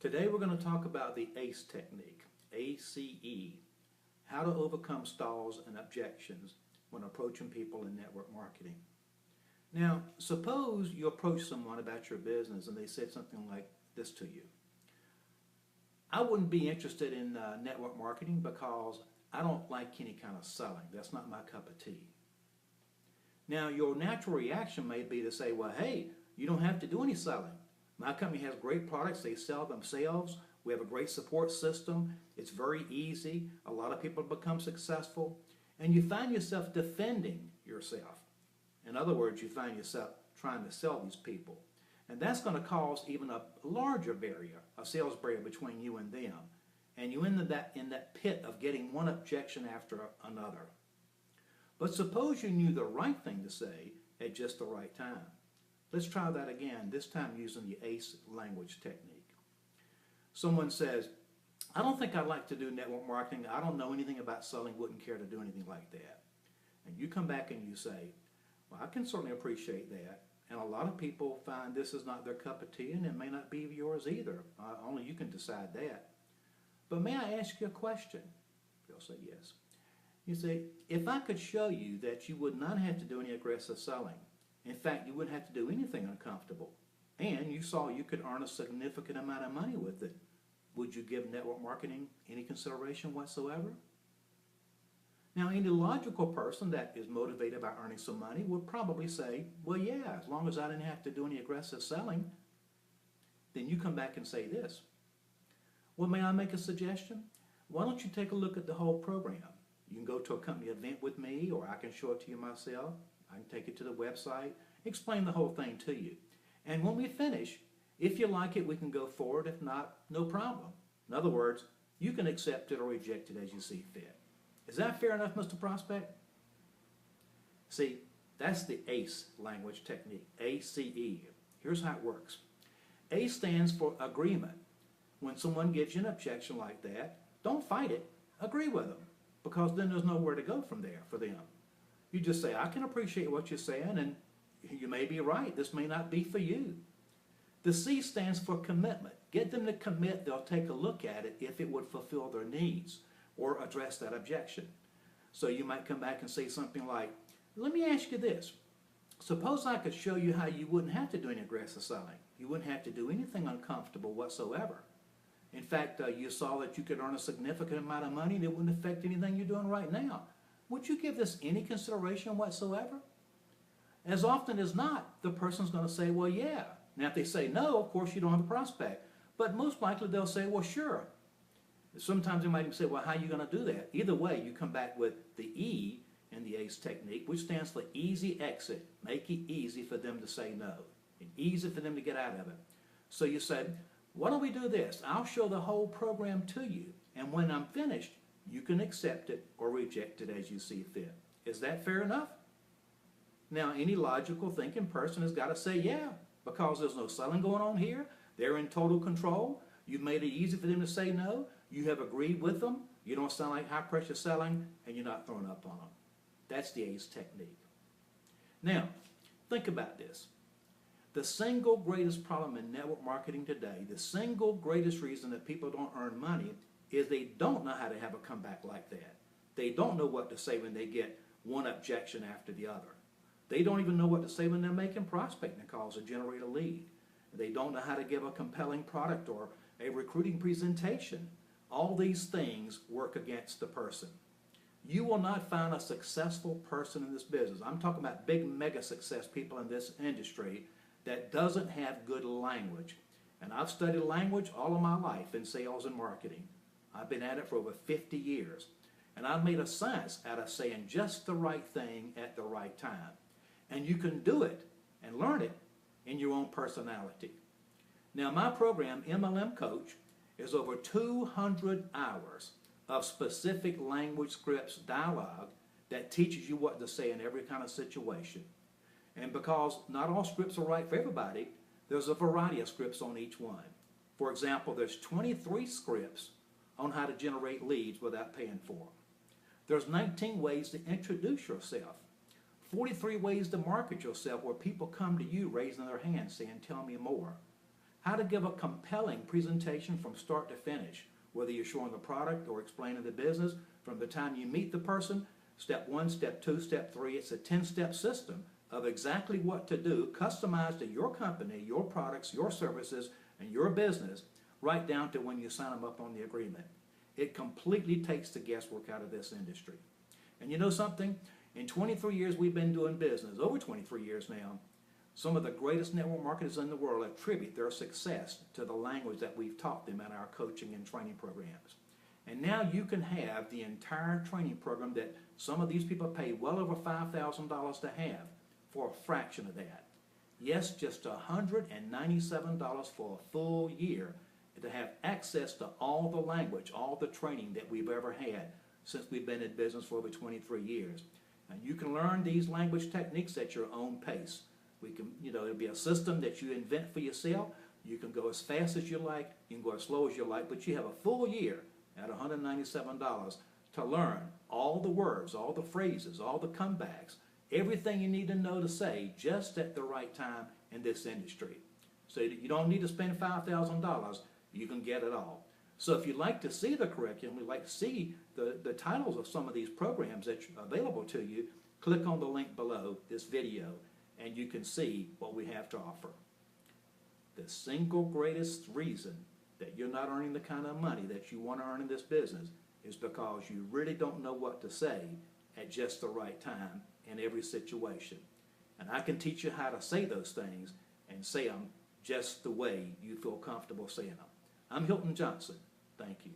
Today we're going to talk about the ACE technique, ACE, how to overcome stalls and objections when approaching people in network marketing. Now, suppose you approach someone about your business and they said something like this to you. I wouldn't be interested in network marketing because I don't like any kind of selling. That's not my cup of tea. Now, your natural reaction may be to say, well, hey, you don't have to do any selling. My company has great products. They sell themselves. We have a great support system. It's very easy. A lot of people become successful. And you find yourself defending yourself. In other words, you find yourself trying to sell these people. And that's going to cause even a larger barrier, a sales barrier between you and them. And you end up in that pit of getting one objection after another. But suppose you knew the right thing to say at just the right time. Let's try that again, this time using the ACE language technique. Someone says, I don't think I'd like to do network marketing. I don't know anything about selling, wouldn't care to do anything like that. And you come back and you say, well, I can certainly appreciate that. And a lot of people find this is not their cup of tea, and it may not be yours either. Only you can decide that. But may I ask you a question? They'll say yes. You say, if I could show you that you would not have to do any aggressive selling, in fact, you wouldn't have to do anything uncomfortable, and you saw you could earn a significant amount of money with it, would you give network marketing any consideration whatsoever? Now, any logical person that is motivated by earning some money would probably say, well, yeah, as long as I didn't have to do any aggressive selling. Then you come back and say this. Well, may I make a suggestion? Why don't you take a look at the whole program? You can go to a company event with me, or I can show it to you myself. I can take it to the website, explain the whole thing to you. And when we finish, if you like it, we can go forward. If not, no problem. In other words, you can accept it or reject it as you see fit. Is that fair enough, Mr. Prospect? See, that's the ACE language technique, ACE. Here's how it works. A stands for agreement. When someone gives you an objection like that, don't fight it. Agree with them, because then there's nowhere to go from there for them. You just say, I can appreciate what you're saying, and you may be right. This may not be for you. The C stands for commitment. Get them to commit. They'll take a look at it if it would fulfill their needs or address that objection. So you might come back and say something like, let me ask you this. Suppose I could show you how you wouldn't have to do any aggressive selling. You wouldn't have to do anything uncomfortable whatsoever. In fact, you saw that you could earn a significant amount of money and it wouldn't affect anything you're doing right now. Would you give this any consideration whatsoever? As often as not, the person's going to say, well, yeah. Now, if they say no, of course, you don't have a prospect. But most likely, they'll say, well, sure. Sometimes they might even say, well, how are you going to do that? Either way, you come back with the E in the ACE technique, which stands for easy exit. Make it easy for them to say no, and easy for them to get out of it. So you said, why don't we do this? I'll show the whole program to you, and when I'm finished, you can accept it or reject it as you see fit. Is that fair enough? Now, any logical thinking person has got to say, yeah, because there's no selling going on here. They're in total control. You've made it easy for them to say no. You have agreed with them. You don't sound like high-pressure selling, and you're not throwing up on them. That's the ACE technique. Now, think about this. The single greatest problem in network marketing today, the single greatest reason that people don't earn money is they don't know how to have a comeback like that. They don't know what to say when they get one objection after the other. They don't even know what to say when they're making prospecting calls to generate a lead. They don't know how to give a compelling product or a recruiting presentation. All these things work against the person. You will not find a successful person in this business. I'm talking about big mega success people in this industry that doesn't have good language. And I've studied language all of my life in sales and marketing. I've been at it for over 50 years. And I've made a science out of saying just the right thing at the right time. And you can do it and learn it in your own personality. Now, my program, MLMCoach, is over 200 hours of specific language scripts dialogue that teaches you what to say in every kind of situation. And because not all scripts are right for everybody, there's a variety of scripts on each one. For example, there's 23 scripts on how to generate leads without paying for them. There's 19 ways to introduce yourself. 43 ways to market yourself where people come to you raising their hands saying, tell me more. how to give a compelling presentation from start to finish, whether you're showing the product or explaining the business. From the time you meet the person, step 1, step 2, step 3, it's a 10-step system of exactly what to do, customized to your company, your products, your services, and your business, right down to when you sign them up on the agreement. It completely takes the guesswork out of this industry. And you know something? In 23 years we've been doing business, over 23 years now, some of the greatest network marketers in the world attribute their success to the language that we've taught them in our coaching and training programs. And now you can have the entire training program that some of these people pay well over $5,000 to have for a fraction of that. Yes, just $197 for a full year to have access to all the language, all the training that we've ever had since we've been in business for over 23 years. And you can learn these language techniques at your own pace. It'll be a system that you invent for yourself. You can go as fast as you like, you can go as slow as you like, but you have a full year at $197 to learn all the words, all the phrases, all the comebacks, everything you need to know to say just at the right time in this industry. So you don't need to spend $5,000, you can get it all. So if you'd like to see the curriculum, we'd like to see the titles of some of these programs that are available to you, click on the link below this video and you can see what we have to offer. The single greatest reason that you're not earning the kind of money that you want to earn in this business is because you really don't know what to say at just the right time in every situation. And I can teach you how to say those things and say them just the way you feel comfortable saying them. I'm Hilton Johnson. Thank you.